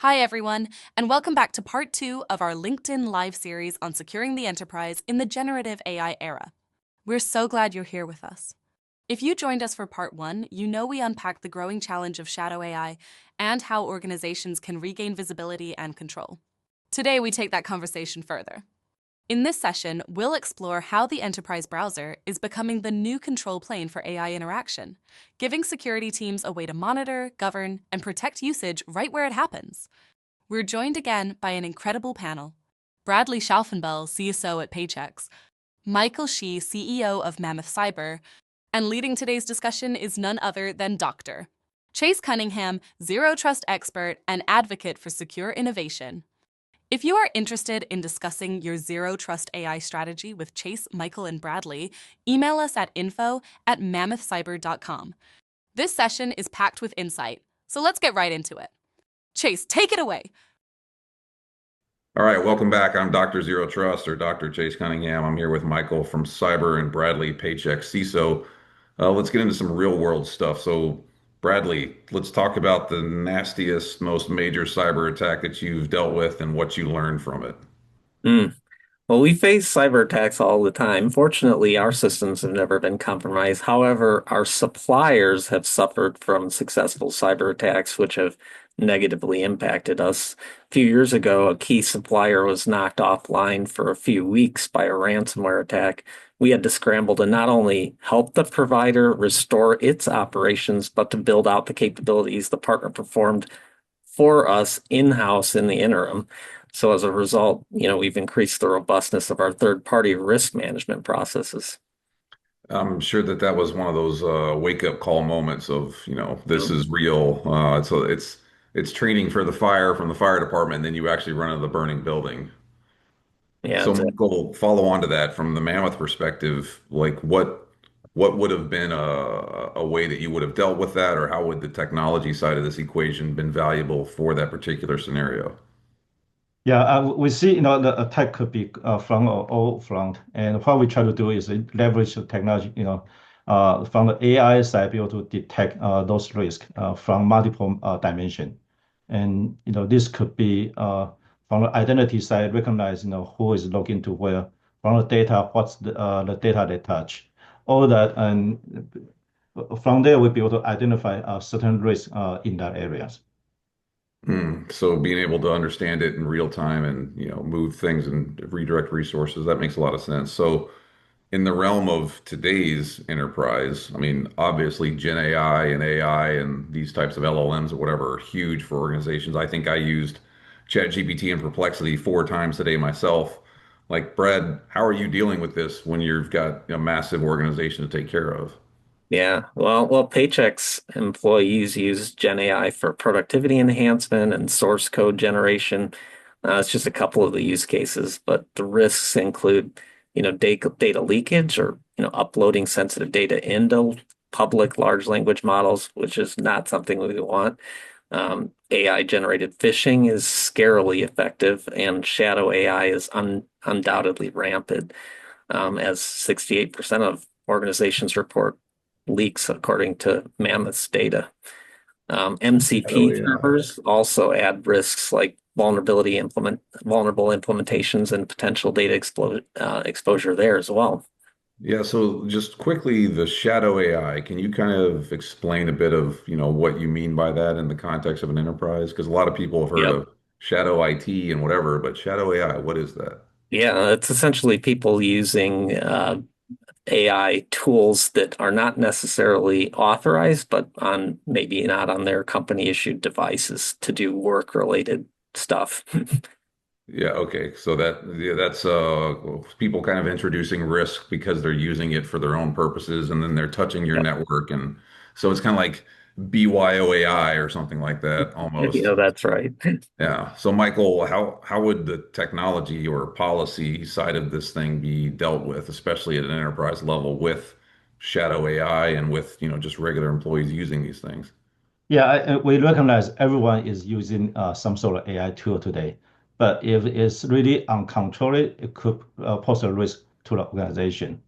Hi, everyone, and welcome back to part 2 of our LinkedIn Live series on securing the enterprise in the generative AI era. We're so glad you're here with us. If you joined us for part 1, you know we unpacked the growing challenge of shadow AI and how organizations can regain visibility and control. Today, we take that conversation further. In this session, we'll explore how the enterprise browser is becoming the new control plane for AI interaction, giving security teams a way to monitor, govern, and protect usage right where it happens. We're joined again by an incredible panel. Bradley Schaufenbuel, CISO at Paychex, Michael Shieh, CEO of Mammoth Cyber, and leading today's discussion is none other than Dr. Chase Cunningham, Zero Trust expert and advocate for secure innovation. If you are interested in discussing your Zero Trust AI strategy with Chase, Michael, and Bradley, email us at info@mammothcyber.com. This session is packed with insight, so let's get right into it. Chase, take it away. All right, welcome back. I'm Dr. Zero Trust or Dr. Chase Cunningham. I'm here with Michael from Cyber and Bradley Paycheck CISO. Let's get into some real world stuff. So, Bradley, let's talk about the nastiest, most major cyber attack that you've dealt with and what you learned from it. Mm. Well, we face cyber attacks all the time. Fortunately, our systems have never been compromised. However, our suppliers have suffered from successful cyber attacks, which have negatively impacted us. A few years ago, a key supplier was knocked offline for a few weeks by a ransomware attack. We had to scramble to not only help the provider restore its operations, but to build out the capabilities the partner performed for us in-house in the interim. So as a result, we've increased the robustness of our third-party risk management processes. I'm sure that that was one of those wake up call moments of, this Yep. is real. It's training for the fire from the fire department, and then you actually run into the burning building. Yeah, So exactly. Michael, follow on to that from the Mammoth perspective, like what would have been a way that you would have dealt with that, or how would the technology side of this equation been valuable for that particular scenario? Yeah, we see, the attack could be from all front. And what we try to do is leverage the technology, from the AI side, be able to detect those risks from multiple dimension. And, this could be from the identity side, recognize, who is logging to where, from the data, what's the data they touch, all that. And from there, we'll be able to identify certain risks in that areas. So being able to understand it in real time and move things and redirect resources, that makes a lot of sense. So in the realm of today's enterprise, I mean, obviously Gen AI and these types of LLMs or whatever are huge for organizations. I think I used ChatGPT and Perplexity 4 times today myself. Like, Brad, how are you dealing with this when you've got a massive organization to take care of? Yeah. Well, Paychex employees use Gen AI for productivity enhancement and source code generation. It's just a couple of the use cases, but the risks include, data leakage or, uploading sensitive data into public large language models, which is not something we want. AI generated phishing is scarily effective, and shadow AI is undoubtedly rampant, as 68% of organizations report leaks according to Mammoth's data. Oh MCP yeah. servers also add risks like vulnerable implementations and potential data exposure there as well. Yeah, so just quickly, the shadow AI, can you kind of explain a bit of, what you mean by that in the context of an enterprise? Because a lot of people have heard Yep. of shadow IT and whatever, but shadow AI, what is that? Yeah, it's essentially people using AI tools that are not necessarily authorized, but on maybe not on their company issued devices to do work related stuff. Yeah, okay. So that's people kind of introducing risk because they're using it for their own purposes and then they're touching your Yep. network, and so it's kind of like BYOAI or something like that almost. That's right. Yeah. So Michael, how would the technology or policy side of this thing be dealt with, especially at an enterprise level with shadow AI and with, just regular employees using these things? Yeah, we recognize everyone is using some sort of AI tool today, but if it's really uncontrolled, it could pose a risk to the organization.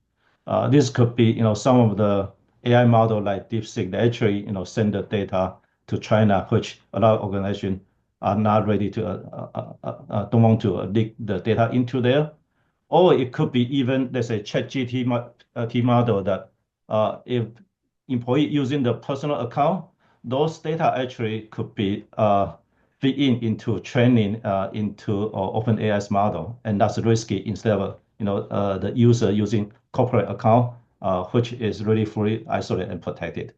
This could be, some of the AI model like DeepSeek, they actually, send the data to China, which a lot of organizations are not ready to don't want to leak the data into there. Or it could be even, let's say, ChatGPT model that if employee using the personal account, those data actually could be feed into training into OpenAI's model, and that's risky instead of the user using corporate account, which is really fully isolated and protected.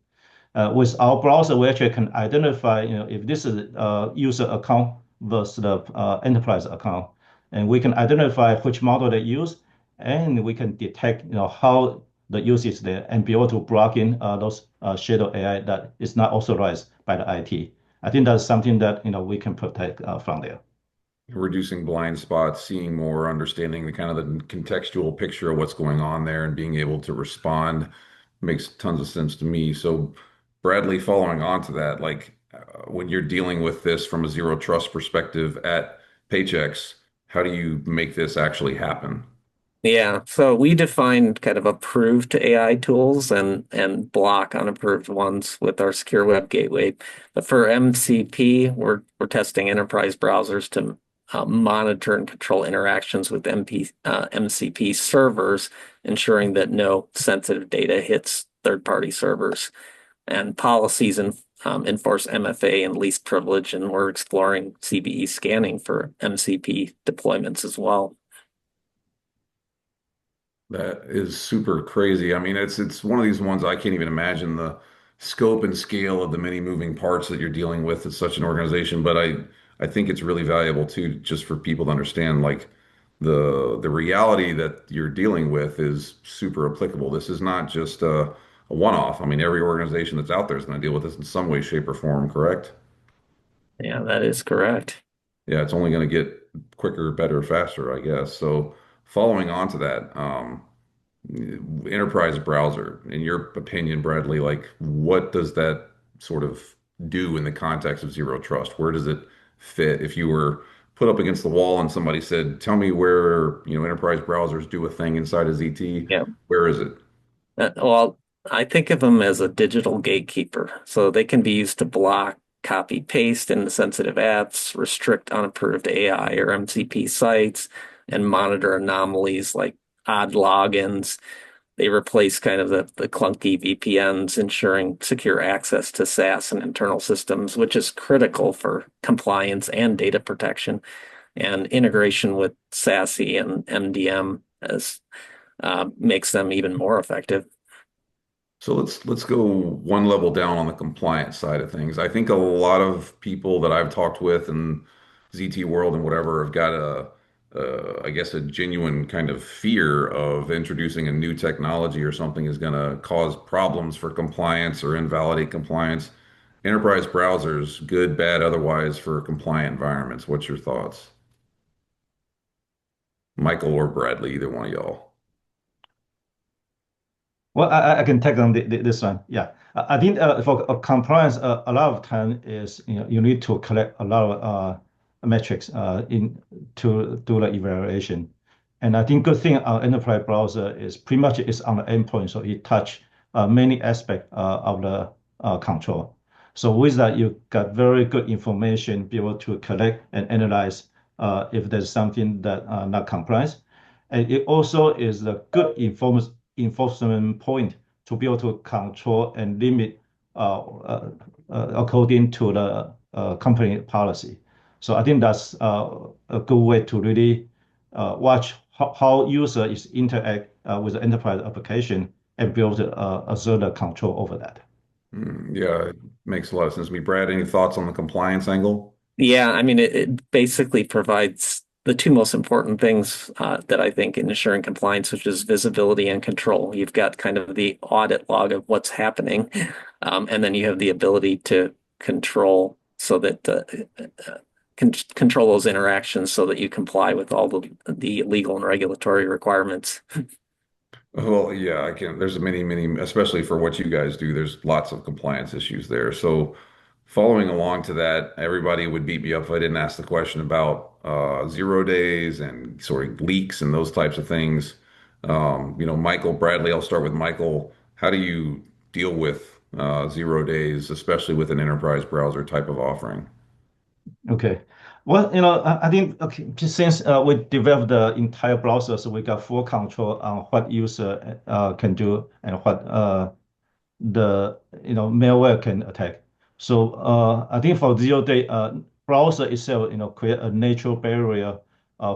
With our browser, we actually can identify, if this is a user account versus the enterprise account, and we can identify which model they use, and we can detect, how the use is there, and be able to block in those shadow AI that is not authorized by the IT. I think that's something that we can protect from there. Reducing blind spots, seeing more, understanding the kind of the contextual picture of what's going on there and being able to respond makes tons of sense to me. So, Bradley, following on to that, like when you're dealing with this from a zero trust perspective at Paychex, how do you make this actually happen? Yeah, so we define kind of approved AI tools and block unapproved ones with our secure web gateway. But for MCP, we're testing enterprise browsers to monitor and control interactions with MCP servers, ensuring that no sensitive data hits third-party servers. And policies enforce MFA and least privilege, and we're exploring CVE scanning for MCP deployments as well. That is super crazy. I mean, it's one of these ones I can't even imagine the scope and scale of the many moving parts that you're dealing with at such an organization. But I think it's really valuable too, just for people to understand like the reality that you're dealing with is super applicable. This is not just a one-off. I mean, every organization that's out there is going to deal with this in some way, shape, or form, correct? Yeah, that is correct. Yeah, it's only going to get quicker, better, faster, I guess. So following on to that, enterprise browser, in your opinion, Bradley, like what does that sort of do in the context of zero trust? Where does it fit? If you were put up against the wall and somebody said, "Tell me where, enterprise browsers do a thing inside of ZT," Yeah. where is it? Well, I think of them as a digital gatekeeper. So they can be used to block, copy, paste into sensitive apps, restrict unapproved AI or MCP sites, and monitor anomalies like odd logins. They replace kind of the clunky VPNs, ensuring secure access to SaaS and internal systems, which is critical for compliance and data protection. And integration with SASE and MDM as makes them even more effective. So let's go one level down on the compliance side of things. I think a lot of people that I've talked with in ZT world and whatever have got I guess a genuine kind of fear of introducing a new technology or something is going to cause problems for compliance or invalidate compliance. Enterprise browsers, good, bad, otherwise for compliant environments. What's your thoughts? Michael or Bradley, either one of y'all. Well, I can take on this one. Yeah, I think for compliance, a lot of time is you need to collect a lot of metrics in to do the evaluation, and I think good thing our enterprise browser is pretty much is on the endpoint, so it touch many aspects of the control. So with that, you got very good information, be able to collect and analyze if there's something that not complies, and it also is a good enforcement point to be able to control and limit according to the company policy. So I think that's a good way to really watch how user is interact with the enterprise application and be able to assert the control over that. Yeah, it makes a lot of sense to me. Brad, any thoughts on the compliance angle? Yeah, I mean, it basically provides the two most important things that I think in ensuring compliance, which is visibility and control. You've got kind of the audit log of what's happening, and then you have the ability to control so that control those interactions so that you comply with all the legal and regulatory requirements. Well, yeah, I can. There's many, especially for what you guys do, there's lots of compliance issues there. So, following along to that, everybody would beat me up if I didn't ask the question about 0 days and sort of leaks and those types of things. Michael, Bradley, I'll start with Michael. How do you deal with 0 days, especially with an enterprise browser type of offering? Okay. Well, I think okay, just since we developed the entire browser, so we got full control on what user can do and what the malware can attack. So I think for 0 day, browser itself create a natural barrier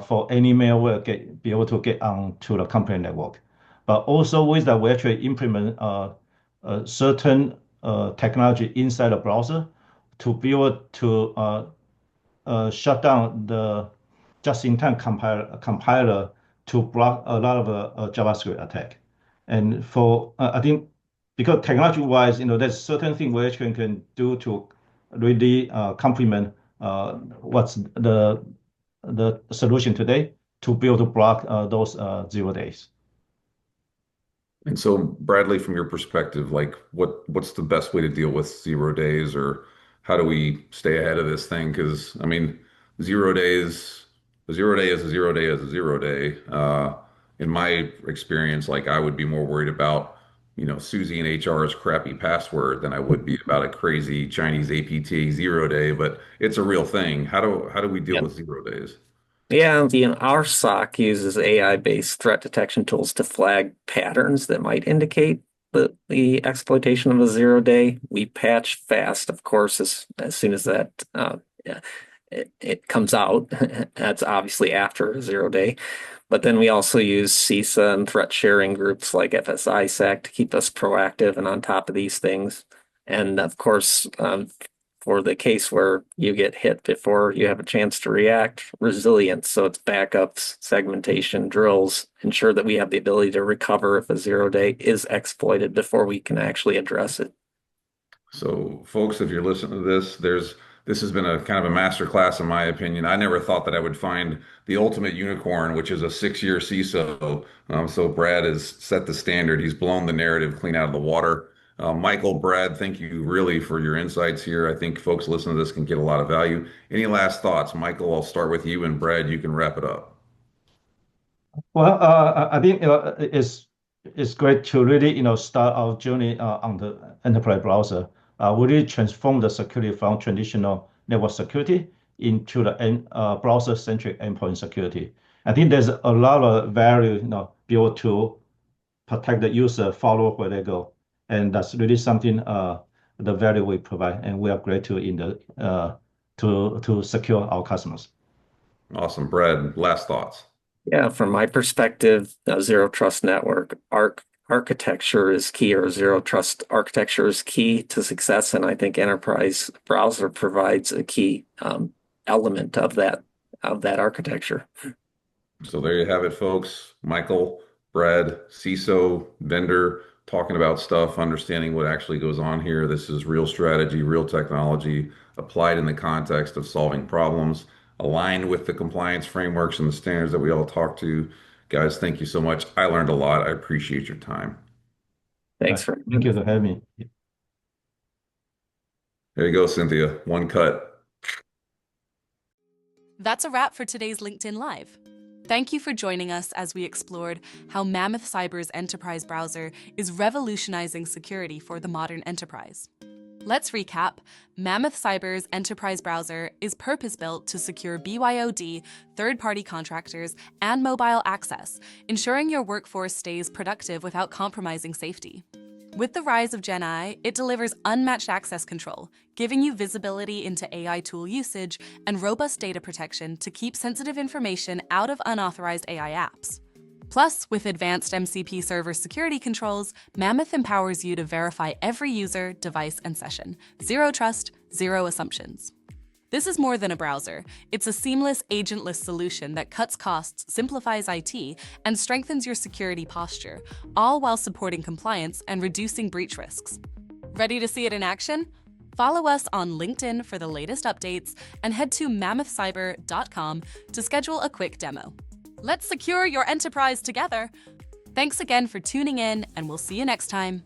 for any malware be able to get onto the company network. But also with that, we actually implement a certain technology inside the browser to be able to shut down the just-in-time compiler to block a lot of JavaScript attack. And for I think because technology-wise, there's certain thing we actually can do to really complement what's the solution today to be able to block those 0 days. And so, Bradley, from your perspective, like what's the best way to deal with 0 days, or how do we stay ahead of this thing? Because I mean, 0 days, a 0 day is a 0 day is a 0 day. In my experience, like I would be more worried about, Susie and HR's crappy password than I would be about a crazy Chinese APT 0 day. But it's a real thing. How do we deal Yep. with 0 days? Yeah, our SOC uses AI-based threat detection tools to flag patterns that might indicate the exploitation of a 0 day. We patch fast, of course, as soon as that yeah, it comes out. That's obviously after a 0 day. But then we also use CISA and threat sharing groups like FSISAC to keep us proactive and on top of these things. And of course, for the case where you get hit before you have a chance to react, resilience. So it's backups, segmentation, drills, ensure that we have the ability to recover if a 0 day is exploited before we can actually address it. So, folks, if you're listening to this has been a kind of a master class in my opinion. I never thought that I would find the ultimate unicorn, which is a 6-year CISO. So Brad has set the standard. He's blown the narrative clean out of the water. Michael, Brad, thank you really for your insights here. I think folks listening to this can get a lot of value. Any last thoughts? Michael, I'll start with you, and Brad, you can wrap it up. Well, I think it's great to really start our journey on the enterprise browser. We really transform the security from traditional network security into the browser-centric endpoint security. I think there's a lot of value built to protect the user, follow where they go, and that's really something the value we provide, and we are great to secure our customers. Awesome. Brad, last thoughts. Yeah, from my perspective, zero trust network architecture is key, or zero trust architecture is key to success. And I think enterprise browser provides a key element of that architecture. So there you have it, folks. Michael, Brad, CISO, vendor, talking about stuff, understanding what actually goes on here. This is real strategy, real technology applied in the context of solving problems, aligned with the compliance frameworks and the standards that we all talk to. Guys, thank you so much. I learned a lot. I appreciate your time. Thanks for Thank you for having me. There you go, Cynthia. One cut. That's a wrap for today's LinkedIn Live. Thank you for joining us as we explored how Mammoth Cyber's enterprise browser is revolutionizing security for the modern enterprise. Let's recap. Mammoth Cyber's enterprise browser is purpose-built to secure BYOD, third-party contractors, and mobile access, ensuring your workforce stays productive without compromising safety. With the rise of Gen I, it delivers unmatched access control, giving you visibility into AI tool usage and robust data protection to keep sensitive information out of unauthorized AI apps. Plus, with advanced MCP server security controls, Mammoth empowers you to verify every user, device, and session. Zero trust, zero assumptions. This is more than a browser. It's a seamless, agentless solution that cuts costs, simplifies IT, and strengthens your security posture, all while supporting compliance and reducing breach risks. Ready to see it in action? Follow us on LinkedIn for the latest updates and head to mammothcyber.com to schedule a quick demo. Let's secure your enterprise together. Thanks again for tuning in, and we'll see you next time.